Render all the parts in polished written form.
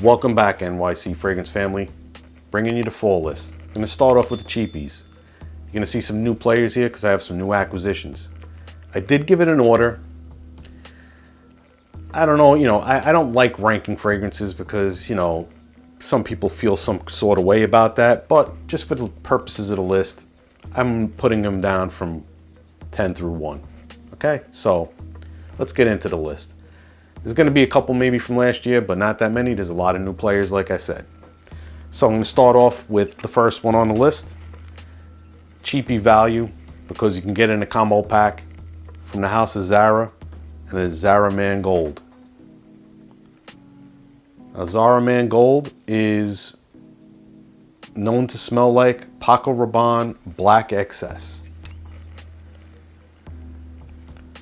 Welcome back, NYC Fragrance family. Bringing you the fall list. I'm going to start off with the cheapies. You're going to see some new players here because I have some new acquisitions. I did give it an order. I don't know, I don't like ranking fragrances because, some people feel some sort of way about that. But just for the purposes of the list, I'm putting them down from 10 through 1. Okay, so let's get into the list. There's going to be a couple maybe from last year, but not that many. There's a lot of new players, like I said. So I'm going to start off with the first one on the list. Cheapy value, because you can get it in a combo pack from the house of Zara, and it is Zara Man Gold. Now, Zara Man Gold is known to smell like Paco Rabanne Black Excess.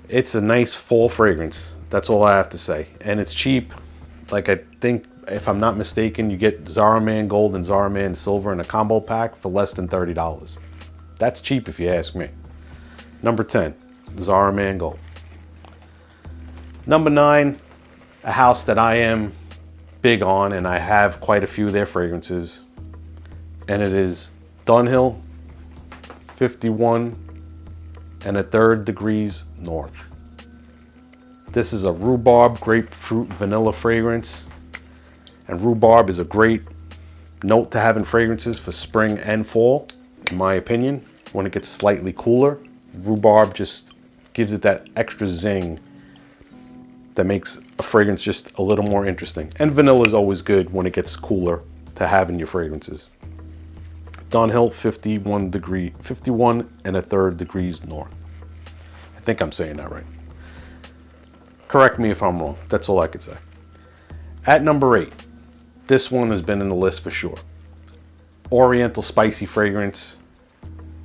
It's a nice fall fragrance. That's all I have to say. And it's cheap. Like, I think, if I'm not mistaken, you get Zara Man Gold and Zara Man Silver in a combo pack for less than $30. That's cheap if you ask me. Number 10, Zara Man Gold. Number 9, a house that I am big on, and I have quite a few of their fragrances. And it is Dunhill 51 1/3 degrees north. This is a rhubarb, grapefruit, vanilla fragrance. And rhubarb is a great note to have in fragrances for spring and fall, in my opinion. When it gets slightly cooler, rhubarb just gives it that extra zing that makes a fragrance just a little more interesting. And vanilla is always good when it gets cooler to have in your fragrances. Dunhill 51 1/3 degrees north. I think I'm saying that right. Correct me if I'm wrong. That's all I could say. At number 8, this one has been in the list for sure. Oriental spicy fragrance,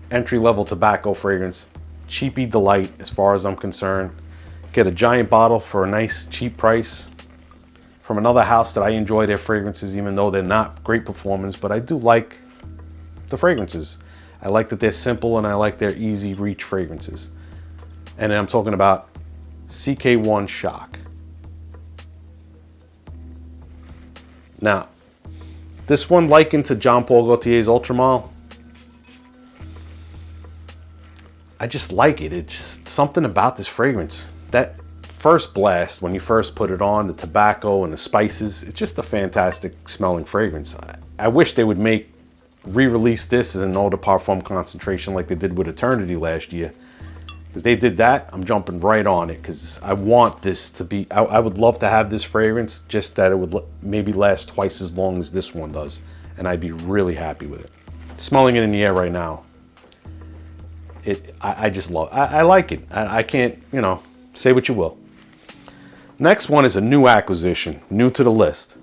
entry-level tobacco fragrance, cheapy delight as far as I'm concerned. Get a giant bottle for a nice cheap price from another house that I enjoy their fragrances, even though they're not great performance, but I do like the fragrances. I like that they're simple and I like their easy reach fragrances. And I'm talking about CK1 Shock. Now, this one likened to Jean Paul Gaultier's Ultramar. I just like it. It's just something about this fragrance. That first blast, when you first put it on, the tobacco and the spices, it's just a fantastic smelling fragrance. I wish they would re-release this as an eau de parfum concentration like they did with Eternity last year. Because they did that, I'm jumping right on it because I want this to be, I would love to have this fragrance, just that it would maybe last twice as long as this one does. And I'd be really happy with it. Smelling it in the air right now, I just love it. I like it. I can't, say what you will. Next one is a new acquisition, new to the list.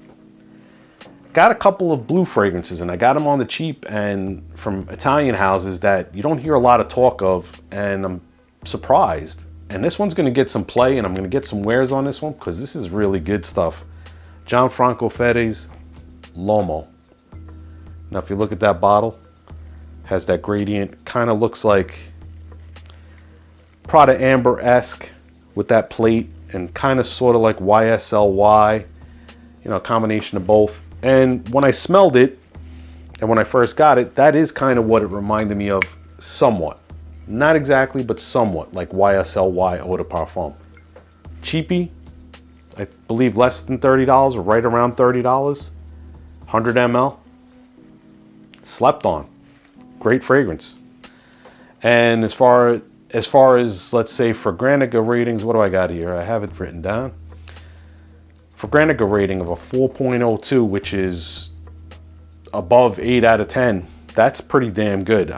Got a couple of blue fragrances and I got them on the cheap and from Italian houses that you don't hear a lot of talk of, and I'm surprised. And this one's going to get some play and I'm going to get some wears on this one because this is really good stuff. Gianfranco Ferre's L'Uomo. Now if you look at that bottle, has that gradient, kind of looks like Prada Amber-esque with that plate, and kind of sort of like YSLY, a combination of both. And when I smelled it and when I first got it, that is kind of what it reminded me of somewhat. Not exactly, but somewhat like YSLY Eau de Parfum. Cheapy, I believe less than $30 or right around $30. 100 ml. Slept on. Great fragrance. And as far as, let's say, Fragrantica ratings, what do I got here? I have it written down. Fragrantica rating of a 4.02, which is above 8 out of 10. That's pretty damn good.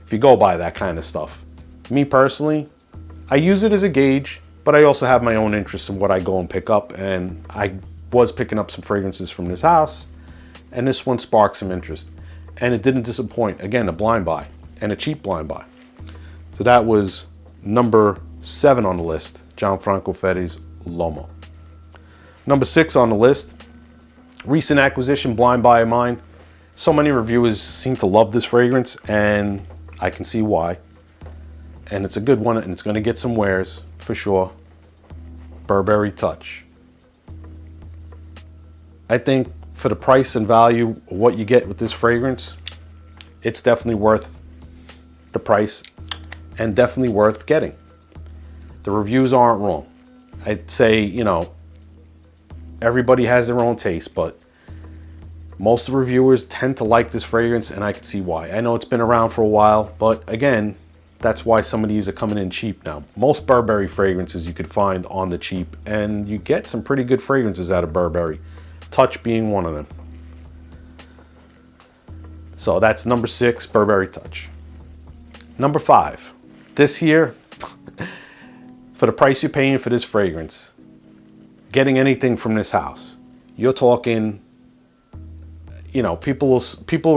If you go by that kind of stuff. Me personally, I use it as a gauge, but I also have my own interests in what I go and pick up. And I was picking up some fragrances from this house, and this one sparked some interest. And it didn't disappoint. Again, a blind buy, and a cheap blind buy. So that was number 7 on the list, Gianfranco Ferre's L'Uomo. Number 6 on the list, recent acquisition, blind buy of mine. So many reviewers seem to love this fragrance, and I can see why. And it's a good one, and it's going to get some wears for sure. Burberry Touch. I think for the price and value of what you get with this fragrance, it's definitely worth the price and definitely worth getting. The reviews aren't wrong. I'd say, you know, everybody has their own taste, but most of the reviewers tend to like this fragrance, and I can see why. I know it's been around for a while, but again, that's why some of these are coming in cheap now. Most Burberry fragrances you could find on the cheap, and you get some pretty good fragrances out of Burberry. Touch being one of them. So that's number 6, Burberry Touch. Number 5, this here, for the price you're paying for this fragrance, getting anything from this house, you're talking, you know, people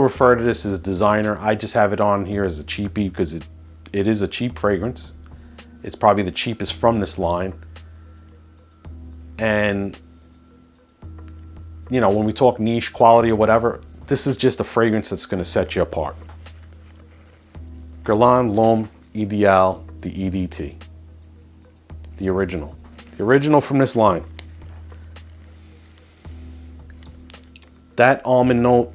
refer to this as designer. I just have it on here as a cheapie because it is a cheap fragrance. It's probably the cheapest from this line. And, you know, when we talk niche quality or whatever, this is just a fragrance that's going to set you apart. Guerlain L'Homme Idéal, the EDT. The original. The original from this line. That almond note,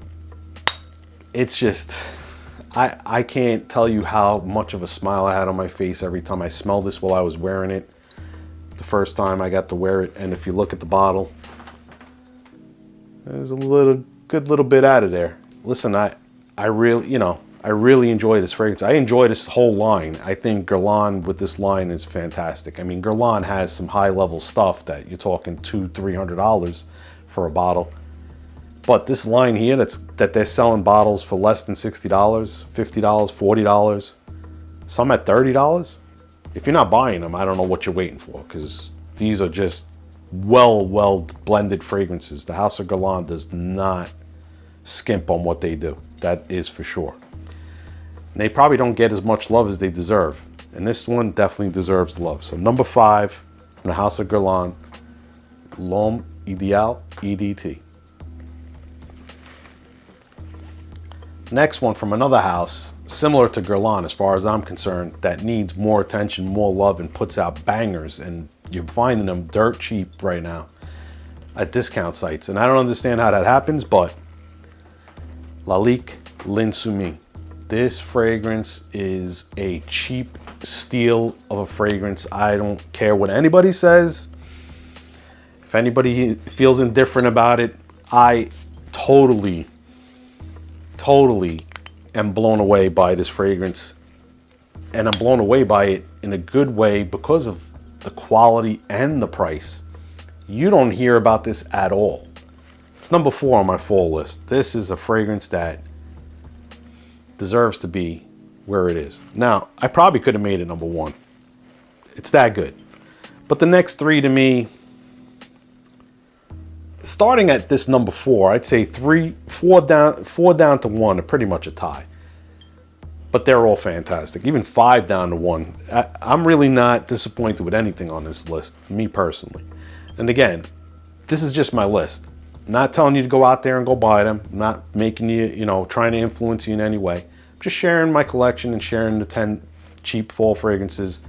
it's just, I can't tell you how much of a smile I had on my face every time I smelled this while I was wearing it. The first time I got to wear it, and if you look at the bottle, there's a good little bit out of there. Listen, I really, you know, I really enjoy this fragrance. I enjoy this whole line. I think Guerlain with this line is fantastic. I mean, Guerlain has some high-level stuff that you're talking $200-300 for a bottle. But this line here, that they're selling bottles for less than $60, $50, $40, some at $30. If you're not buying them, I don't know what you're waiting for, because these are just well blended fragrances. The House of Guerlain does not skimp on what they do. That is for sure. And they probably don't get as much love as they deserve. And this one definitely deserves love. So number 5 from the House of Guerlain, L'Homme Idéal EDT. Next one from another house, similar to Guerlain as far as I'm concerned, that needs more attention, more love, and puts out bangers, and you're finding them dirt cheap right now at discount sites. And I don't understand how that happens, but Lalique L'Insoumis. This fragrance is a cheap steal of a fragrance. I don't care what anybody says. If anybody feels indifferent about it, I totally am blown away by this fragrance, and I'm blown away by it in a good way because of the quality and the price. You don't hear about this at all. It's number 4 on my fall list. This is a fragrance that deserves to be where it is. Now, I probably could have made it number 1. It's that good. But the next 3 to me, starting at this number 4, I'd say 4 down to 1 are pretty much a tie. But they're all fantastic. Even 5 down to 1. I'm really not disappointed with anything on this list, me personally. And again, this is just my list. I'm not telling you to go out there and go buy them. I'm not making you, you know, trying to influence you in any way. I'm just sharing my collection and sharing the 10 cheap fall fragrances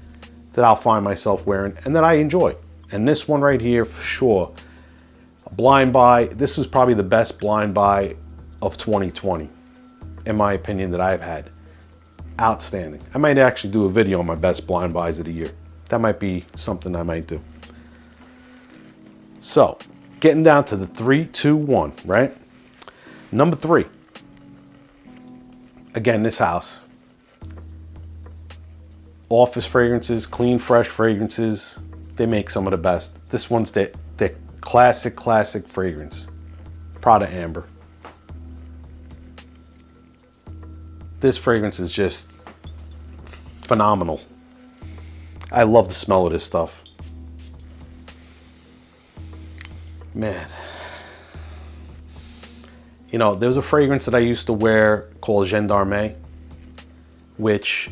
that I'll find myself wearing and that I enjoy. And this one right here, for sure, a blind buy. This was probably the best blind buy of 2020, in my opinion, that I've had. Outstanding. I might actually do a video on my best blind buys of the year. That might be something I might do. So, getting down to the 3, 2, 1, right? Number 3. Again, this house. Office fragrances, clean, fresh fragrances. They make some of the best. This one's the classic fragrance. Prada Amber. This fragrance is just phenomenal. I love the smell of this stuff. Man. You know, there's a fragrance that I used to wear called Gendarme, which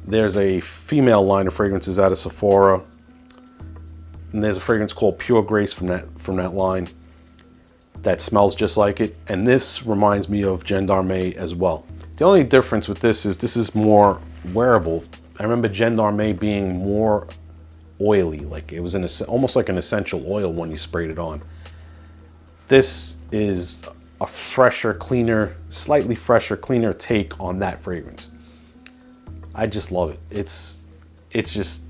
there's a female line of fragrances out of Sephora. And there's a fragrance called Pure Grace from that line that smells just like it. And this reminds me of Gendarme as well. The only difference with this is more wearable. I remember Gendarme being more oily, like it was almost like an essential oil when you sprayed it on. This is a fresher, cleaner, slightly fresher, cleaner take on that fragrance. I just love it. It's just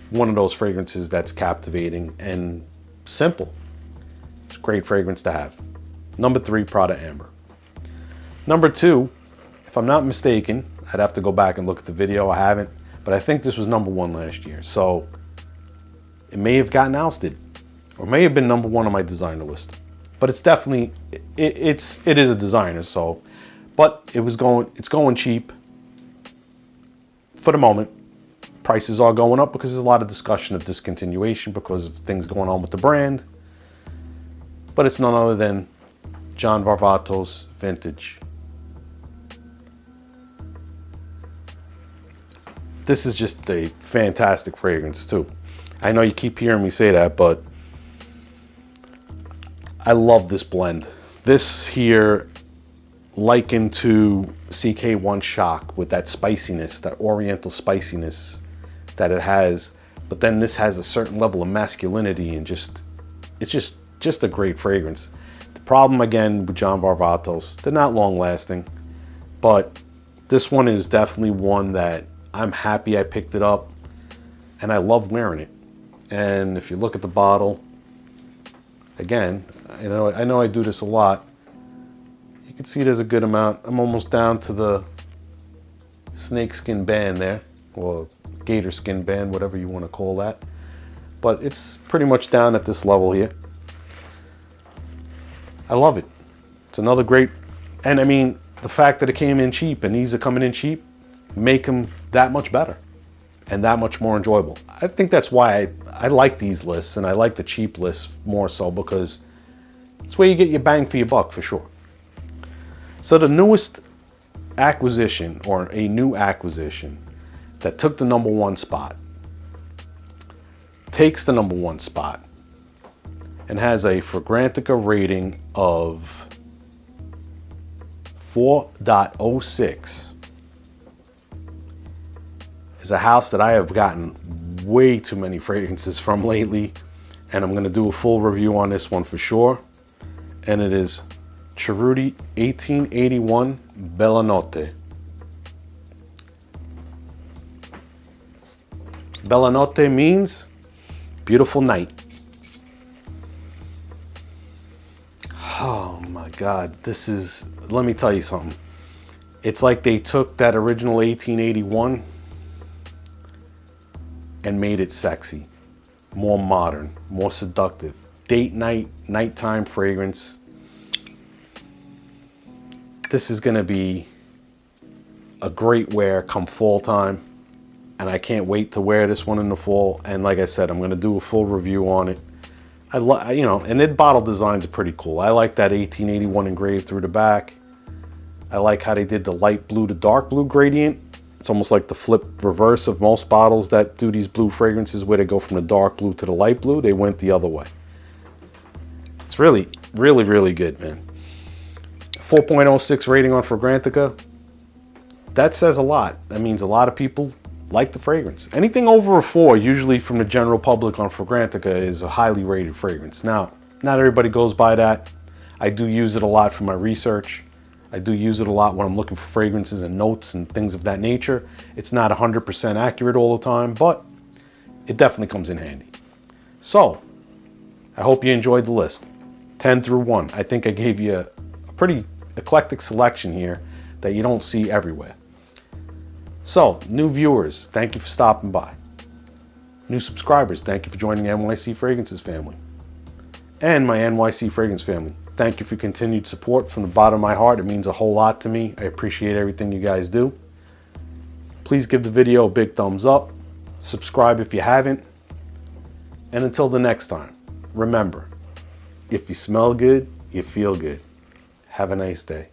one of those fragrances that's captivating and simple. It's a great fragrance to have. Number 3, Prada Amber. Number 2, if I'm not mistaken, I'd have to go back and look at the video. I haven't, but I think this was number 1 last year. So it may have gotten ousted, or may have been number 1 on my designer list. But it's definitely, it is a designer. So, but it's going cheap for the moment. Prices are going up because there's a lot of discussion of discontinuation because of things going on with the brand. But it's none other than John Varvatos Vintage. This is just a fantastic fragrance too. I know you keep hearing me say that, but I love this blend. This here likened to CK1 Shock with that spiciness, that oriental spiciness that it has. But then this has a certain level of masculinity and it's just a great fragrance. The problem again with John Varvatos, they're not long lasting, but this one is definitely one that I'm happy I picked it up and I love wearing it. And if you look at the bottle, again, I know I do this a lot. You can see there's a good amount. I'm almost down to the snakeskin band there, or gator skin band, whatever you want to call that. But it's pretty much down at this level here. I love it. It's another great, and I mean, the fact that it came in cheap and these are coming in cheap make them that much better and that much more enjoyable. I think that's why I like these lists, and I like the cheap lists more so, because it's where you get your bang for your buck for sure. So the newest acquisition, or a new acquisition that took the number 1 spot, takes the number 1 spot and has a Fragrantica rating of 4.06, is a house that I have gotten way too many fragrances from lately, and I'm going to do a full review on this one for sure. And it is Cerruti 1881 Bella Notte. Bella Notte means beautiful night. Oh my God, this is, let me tell you something. It's like they took that original 1881 and made it sexy, more modern, more seductive. Date night, nighttime fragrance. This is gonna be a great wear come fall time, and I can't wait to wear this one in the fall. And like I said, I'm gonna do a full review on it. And the bottle designs are pretty cool. I like that 1881 engraved through the back. I like how they did the light blue to dark blue gradient. It's almost like the flip reverse of most bottles that do these blue fragrances, where they go from the dark blue to the light blue. They went the other way. It's really, really, really good, man. 4.06 rating on Fragrantica. That says a lot. That means a lot of people like the fragrance. Anything over a 4, usually from the general public on Fragrantica, is a highly rated fragrance. Now, not everybody goes by that. I do use it a lot for my research. I do use it a lot when I'm looking for fragrances and notes and things of that nature. It's not 100% accurate all the time, but it definitely comes in handy. So, I hope you enjoyed the list. 10 through 1. I think I gave you a pretty eclectic selection here that you don't see everywhere. So, new viewers, thank you for stopping by. New subscribers, thank you for joining the NYC Fragrances family. And my NYC Fragrance family, thank you for continued support from the bottom of my heart. It means a whole lot to me. I appreciate everything you guys do. Please give the video a big thumbs up. Subscribe if you haven't. And until the next time, remember, if you smell good, you feel good. Have a nice day.